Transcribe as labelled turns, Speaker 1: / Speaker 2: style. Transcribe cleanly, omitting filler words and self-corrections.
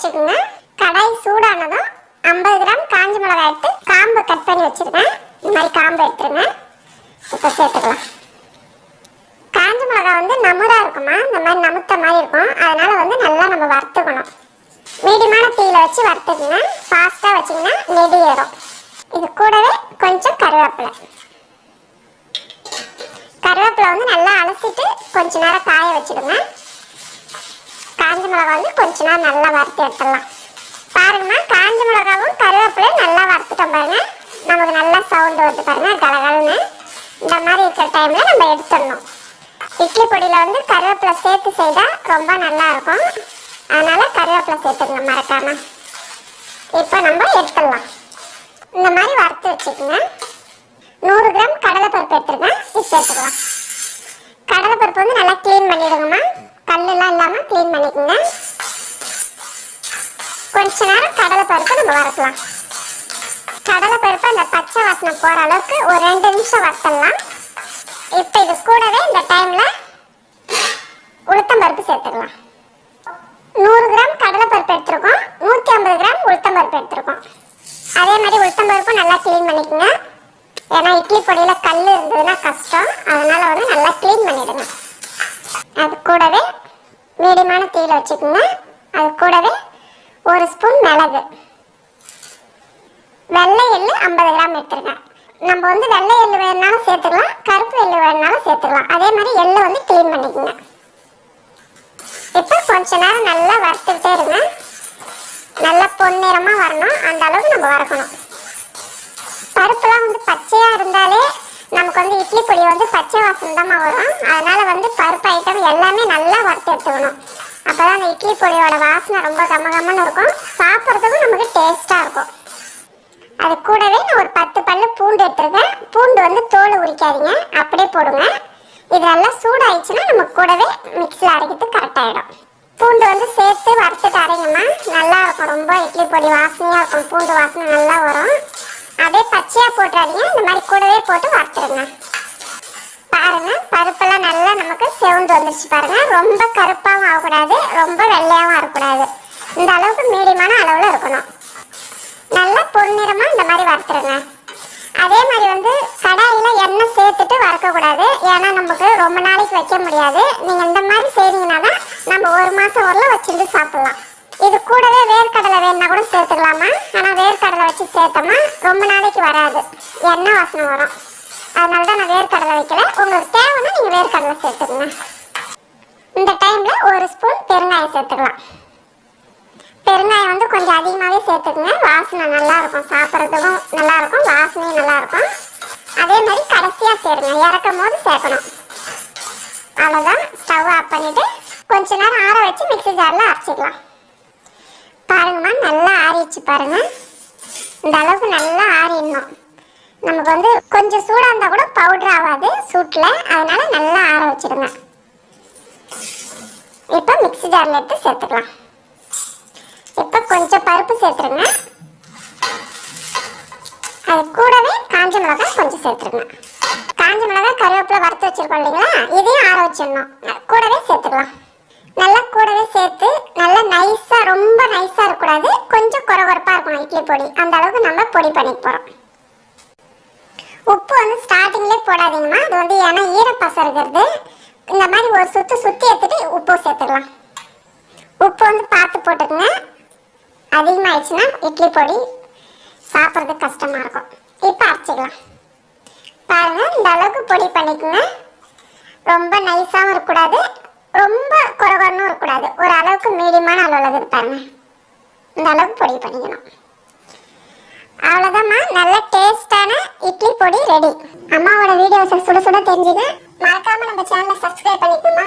Speaker 1: வச்சுக்கோங்க. கடாய் சூடானதும் 50 கிராம் காஞ்ச மிளகாய் எடுத்து காம்பை கட் பண்ணி வச்சிருக்கேன். இந்த மாதிரி காம்பை எடுத்துருங்க. இப்போ சேர்த்துக்கலாம். காஞ்ச மிளகாய் வந்து நமுறா இருக்குமா, இந்த மாதிரி நமுத்த மாதிரி இருக்கும். அதனால வந்து நல்லா நம்ம வறுத்துக்கணும். மீடியமான தீயில வச்சு வறுத்துக்குங்க. ஃபாஸ்டா வச்சிங்கன்னா நெடி ஏறும். இது கூடவே கொஞ்சம் கருவேப்பிலை வந்து நல்லா அலசிட்டு கொஞ்ச நேரம் காய வச்சிடுங்க. காஞ்ச மிளகாய் வந்து கொஞ்ச நேரம் நல்லா வறுத்து எடுத்துடலாம். பாருங்கம்மா, காஞ்ச மிளகாவும் கருவேப்பிலையும் நல்லா வறுத்துட்டோம் பாருங்க. நமக்கு நல்லா சவுண்ட் வருது பாருங்க, கலகலன்னு. இந்த மாதிரி இருக்கிற டைம்ல நம்ம எடுத்துடணும். இட்லி பொடியில வந்து கருவேப்பிலை சேர்த்து செய்தா ரொம்ப நல்லா இருக்கும். அதனால கருவேப்பிலை சேர்த்துக்கங்க மறக்காம. இப்போ நம்ம எடுத்துடலாம். இந்த மாதிரி வறுத்து வச்சுக்கோங்க. 100 கிராம் கடலைப்பருப்பு எடுத்துருக்கேன். இது சேர்த்துக்கலாம். கடலைப்பருப்பு வந்து நல்லா க்ளீன் பண்ணிடுங்கம்மா. கல்லெல்லாம் இல்லாமல் க்ளீன் பண்ணிக்கோங்க. கொஞ்ச நேரம் கடலைப்பருப்பு நம்ம வறுக்கலாம். கடலைப்பருப்பு அந்த பச்சை வாசனை போகிற அளவுக்கு ஒரு 2 நிமிஷம் வறுத்தலாம். இப்போ இது கூடவே இந்த டைமில் உளுத்தம்பருப்பு சேர்த்துக்கலாம். 100 கிராம் கடலைப்பருப்பு எடுத்துருக்கோம். 150 கிராம் உளுத்தம்பருப்பு எடுத்துருக்கோம். அதே மாதிரி உளுத்தம்பருப்பு நல்லா க்ளீன் பண்ணிக்கோங்க. ஏன்னா இட்லி பொடியில் கல் இருந்ததுன்னா கஷ்டம். அதனால வந்து நல்லா க்ளீன் பண்ணிடுங்க. அது கூடவே மீடியமான தீயில வச்சுக்கோங்க. அது கூடவே 1 ஸ்பூன் மிளகு, வெள்ளை எள்ளு 50 கிராம் எடுத்துருக்கேன். நம்ம வந்து வெள்ளை எள்ளு வேணுனாலும் சேர்த்துக்கலாம், கருப்பு எள்ளு வேணுனாலும் சேர்த்துக்கலாம். அதே மாதிரி எள்ளு வந்து க்ளீன் பண்ணிக்கோங்க. இப்போ கொஞ்ச நேரம் நல்லா வறுத்துக்கிட்டே இருங்க. நல்லா பொன்னிறமாக வரணும். அந்த அளவுக்கு நம்ம வறுக்கணும். பருப்புலாம் வந்து பச்சையா இருந்தாலே நமக்கு வந்து இட்லி பொடி வந்து பச்சை வாசனை தான் வரும். அதனால வந்து பருப்பு ஐட்டம் எல்லாமே நல்லா வறுத்து எடுத்துக்கணும். அப்போதான் அந்த இட்லி பொடியோட வாசனை ரொம்ப கம்மகம்மன்னு இருக்கும். சாப்பிட்றதுக்கும் நமக்கு டேஸ்டா இருக்கும். அது கூடவே நான் ஒரு 10 பல்லு பூண்டு எடுத்துருக்கேன். பூண்டு வந்து தோல் உரிக்காதீங்க, அப்படியே போடுங்க. இது நல்லா சூடாயிடுச்சுன்னா நம்ம கூடவே மிக்ஸில் அரைக்கிறதுக்கு கரெக்டாகிடும். பூண்டு வந்து சேர்த்து வறுத்துட்டு அரைங்கம்மா, நல்லா இருக்கும். ரொம்ப இட்லி பொடி வாசனையாக இருக்கும். பூண்டு வாசனை நல்லா வரும். அதே பச்சையா போட்டுறாதீங்க, இந்த மாதிரி கூடவே போட்டு வறுத்துருங்க. பாருங்க, பருப்பெல்லாம் நல்லா நமக்கு செவந்து வந்துருச்சு பாருங்க. ரொம்ப கருப்பாகவும் ஆகக்கூடாது, ரொம்ப வெள்ளையாகவும் இருக்கக்கூடாது. இந்த அளவுக்கு மீடியமான அளவில் இருக்கணும். நல்லா பொன்னிறமா இந்த மாதிரி வறுத்துருங்க. அதே மாதிரி வந்து கடாயில எண்ணெய் சேர்த்துட்டு வறுக்கக்கூடாது. ஏன்னா நமக்கு ரொம்ப நாளைக்கு வைக்க முடியாது. நீங்க இந்த மாதிரி செய்றீங்கன்னா தான் நம்ம 1 மாசம் வரல வச்சுட்டு சாப்பிடலாம். இது கூடவே வேர்க்கடலை வேணா கூட சேர்த்துக்கலாமா. ஆனால் வேர்க்கடலை வச்சு சேர்த்தோம்னா ரொம்ப நாளைக்கு வராது, எண்ணெய் வாசனை வரும். அதனால தான் நான் வேர்க்கடலை வைக்கல. உங்களுக்கு தேவைன்னா நீங்கள் வேர்க்கடலை சேர்த்துக்கங்க. இந்த டைமில் 1 ஸ்பூன் பெருங்காயம் சேர்த்துக்கலாம். பெருங்காயம் வந்து கொஞ்சம் அதிகமாகவே சேர்த்துக்குங்க. வாசனை நல்லா இருக்கும், சாப்பிட்றதுக்கும் நல்லா இருக்கும், வாசனையும் நல்லா இருக்கும். அதே மாதிரி கடைசியாக சேருங்க, இறக்கும் போது சேர்க்கணும். அவ்வளோதான். ஸ்டவ் ஆஃப் பண்ணிவிட்டு கொஞ்ச நேரம் ஆற வச்சு மிக்ஸி ஜாரில் அரைச்சிக்கலாம். பாருங்கம்மா, நல்லா ஆறிச்சு பாருங்க. இந்த அளவுக்கு நல்லா ஆறிடணும். நமக்கு வந்து கொஞ்சம் சூடாக இருந்தால் கூட பவுடர் ஆகாது சூட்டில். அதனால நல்லா ஆற வச்சிடுங்க. இப்போ மிக்ஸி ஜாரில் எடுத்து சேர்த்துக்கலாம். இப்போ கொஞ்சம் பருப்பு சேர்த்துருங்க. அது கூடவே காஞ்ச மிளகாய் கொஞ்சம் சேர்த்துருங்க. காஞ்ச மிளகாய் கருவேப்பிலை வறுத்து வச்சிருக்கோம் இல்லைங்களா, இதையும் ஆற வச்சிடணும். கூடவே சேர்த்துக்கலாம். நல்லா கூடவே சேர்த்து நல்லா நைஸா, ரொம்ப நைஸா இருக்கக்கூடாது, கொஞ்சம் குறகுறப்பா இருக்கணும் இட்லி பொடி. அந்த அளவுக்கு நம்ம பொடி பண்ணிக்க போறோம். உப்பு வந்து ஸ்டார்டிங்லேயே போடாதீங்கம்மா. அது வந்து ஏன்னா ஈரப்பசம் இருக்கிறது. இந்த மாதிரி ஒரு சுற்றி எடுத்துட்டு உப்பு சேர்த்துக்கலாம். உப்பு வந்து பார்த்து போட்டுக்கோங்க. அதிகமாகிடுச்சுன்னா இட்லி பொடி சாப்பிட்றதுக்கு கஷ்டமா இருக்கும். இப்போ அரைச்சிக்கலாம். பாருங்க, இந்த அளவுக்கு பொடி பண்ணிக்கோங்க. ரொம்ப நைஸாகவும் இருக்கக்கூடாது, ரொம்ப குறகுறன்னு இருக்கக்கூடாது. ஒரு அளவுக்கு மீடியமான அளவில் இருப்பாருங்க. இந்த அளவுக்கு பொடி பண்ணிக்கணும். அவ்வளோதாம்மா, நல்ல டேஸ்டான இட்லி பொடி ரெடி. அம்மாவோட வீடியோஸை சுட சுட தெரிஞ்சுக்க மறக்காம நம்ம சேனலை சப்ஸ்கிரைப் பண்ணிக்கோமா.